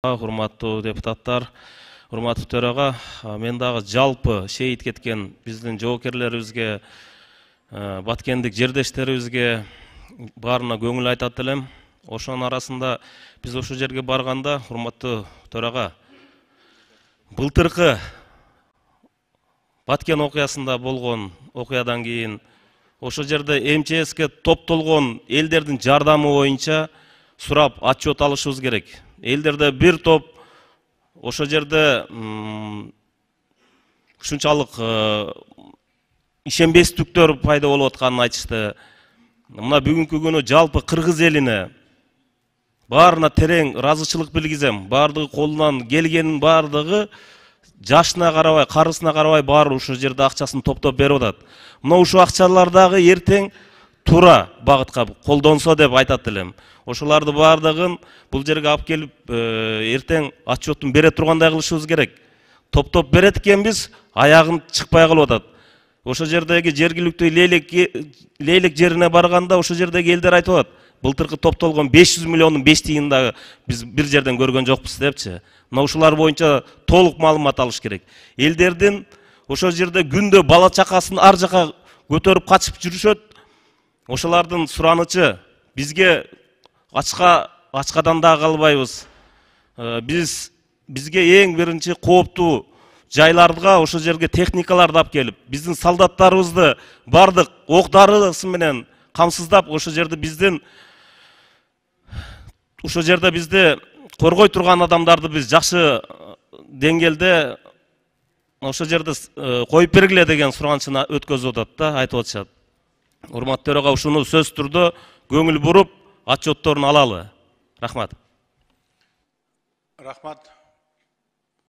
Урматтуу депутаттар, урматтуу төрага, мен дагы жалпы шейит кеткен биздин жоокерлерибизге, баткендик жердештерибизге баарына көңүл айтат элем. Ошонун арасында биз ошол жерге барганда, урматтуу төрага, былтыркы Баткен окуясында болгон окуядан кийин ошол жерде МЧСке топтолгон элдердин жардамы боюнча сурап отчет алышыбыз керек. Элдерде бир топ ошол жерде ушунчалык ишенбестиктер пайда болуп атканын айтышты. Мына бүгүнкү күнү жалпы кыргыз элине баарына терең ыраазычылык билгизем. Бардыгы колунан келгенин бардыгы жашына карабай, карысына карабай баары ушул жерде акчасын топтоп берип атат. Мына ушул акчалар дагы эртең туура багытка колдонсо деп айтат элем. Ошоларды бардыгын бул жерге алып келип эртең отчетун бере тургандай кылышыбыз керек. Топтоп берет экенбиз, аягын чыкпай калып атат. Ошол жердеги жергиликтүү Лейлек жерине барганда ошол жердеги элдер айтып атат. Былтыркы топтолгон 500 миллиондун 5-тиын дагы биз бир жерден көргөн жокпуз депчи. Мына ушулар боюнча толук маалымат алыш керек. Элдердин ошол жерде күндө бала чакасын ар жака көтөрүп качып жүрүшөт. Ошолардын суранычы бизге ачкадан да калбайбыз. Бизге эң биринчи кооптуу жайларга ошол жерге техникаларды алып келип, биздин солдаттарыбызды бардык ок дарысы менен камсыздап, ошол жерде бизди коргой турган адамдарды биз жакшы деңгээлде ошол жерде коюп бергиле деген суранычын өткөзүп атат да, айтып атышат. Урматтуу төрага ушуну сөз түрдө көңүл буруп, отчетторун алалы. Рахмат. Рахмат.